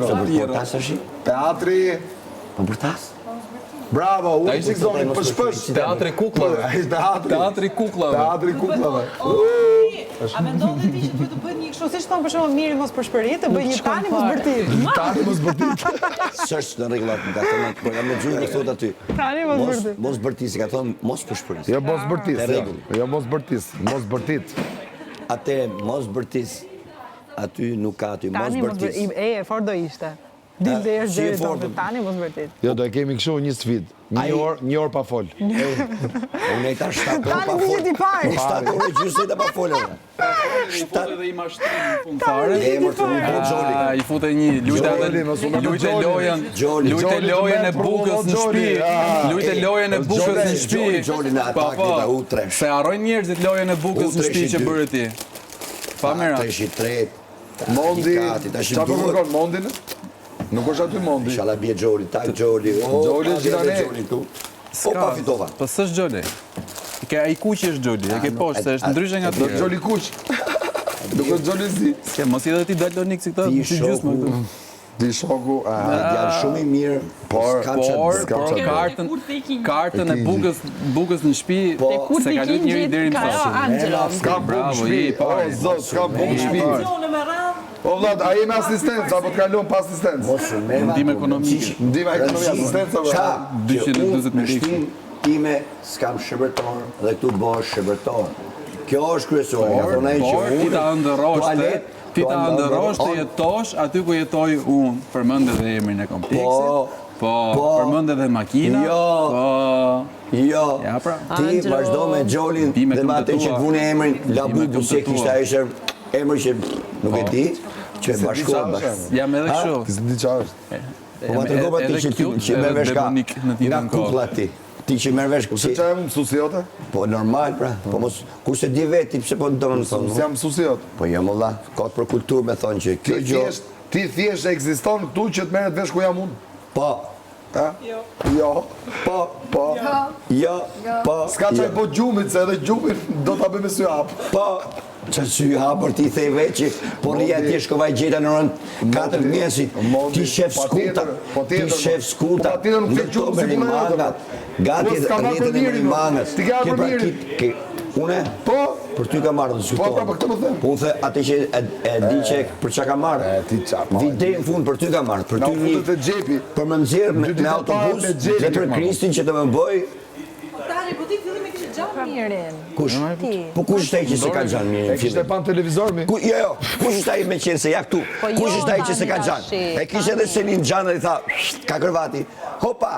Tiro. Tas është? Teatri. Po për tas? Bravo, unë që zoni për shpësh. Teatri kuklave. Teatri kuklave. Teatri kuklave. A mendove ti që duhet të bëhet një kështu siç thon për shembull Miri mos përshpërit, të bëj një tani mos bërtit. Tani mos bërtit. S'është në rregullat, nga thënë, por kam lexuar thot aty. Tani mos bërtit. Mos bërtis, ka thënë mos përshpëris. Jo mos bërtis. Jo mos bërtis, mos bërtit. Atë mos bërtis. Aty nuk ka aty mos Tani mos bërtis. bërtit. Fort do ishte. Dilde është gjëri tonë, tani mos bërtit. Jo, do e kemi kështu një sfidë. Një orë pa fol. Unë e ta 7 orë pa Tani vihet i parë. 7 orë gjysmë ta pa folur. I futet dhe i mashtrim në fund fare. I futet një lujte lojën e bukës në shtëpi. Lujte lojën e bukës në shtëpi. Se harrojnë njerëzit lojën e bukës në shtëpi që bëre ti. Pa mera. Mondi, qa përmërkon Mondin? Nuk është aty Mondi. Shala bje Gjoli, tak Gjoli. Gjoli është gjithane. O, pa fitova. Po s'është Gjoli. Ke ai kuqi është Gjoli, e ke poshtë, se është ndryshe nga Do tjerë. Gjoli kuq. Nuk është Gjoli zi. Ke mos i dhe ti dalonik si këta, Ti si gjysmë këtu. Ti shoku, Djalë shumë i mirë. Por kartën e bukës në shtëpi se ka luajtur njëri deri më sot. S'ka bukë në shpi. O, zot, s'ka bukë në shpi. O, vlad, a jemi asistencë, apo të kalon pa asistencë? Ndim ekonomike. Ndima ekonomi asistencë, apo? 220.000 Shtin time s'kam shëbërtor dhe këtu bëhesh shëbërtor. Kjo është kryesore, ka thonë ai që Por ti ta ndërrosh ti ta ndërrosh të jetosh aty ku jetoj unë. Përmend edhe emrin e kompleksit. Po, përmend edhe makina. Jo. Ja pra. Ti vazhdo me Gjolin dhe me atë që vune emrin Labuku, se kishte ishte emri që nuk e di, që e bashkohet. Jam edhe kështu. Ti s'di qa është. Po ma tërgova ti që merr vesh nga kuklla ti. Ti që merr vesh Se qa e më mësusi jote? Po normal pra, po mos kush e di vetë, pse po do të thonë. Jam mësusi jote. Po jam valla, ka për kulturë me thonë që kjo gjë. Ti thjesht ekziston këtu që të merret vesh ku jam unë. Po. Jo. Po. Jo. Po. S'ka qaj po gjumit, se edhe gjumit do t'a bëjmë sy hap. Po. Që sy hapër ti thej veç që po rria ti shkova i gjeta në rënd 4 mjesit, ti shef skuta, Pa tjetër nuk ke gjumë si puna jote. Gati rritën e mërimangat. Ti ke arë për njëri. Une? Po. Për ty ka marrë të diskutojnë. Po, këtë më them. Po unë the ati që e di që për qa ka marrë. Vide në fund për ty ka marrë. Për ty një. Për më nëzirë me autobus, dhe për Kristin që të më bëj. Tani, po ti fillim e kishe gjanë Mirin. Kush? Po kush është ai që se ka gjanë Mirin? E kishte pan televizor mi? Jo. Kush është ai me qenë se ja këtu? Kush është ai që se ka gjanë? E kishte edhe Selin gjanë dhe i tha, ka kërvati. Hopa!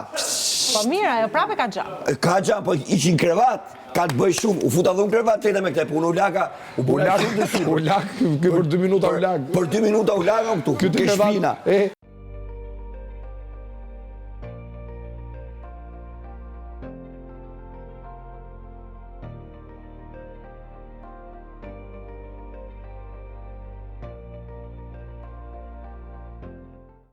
Po mira, jo prape ka gjanë. Ka gjanë, po ishin krevat. Ka të bëj shumë, u futa dhe unë krevat të me këte punë, u laka, U lak, për 2 minuta u lak. Për 2 minuta u laka këtu, ke shpina.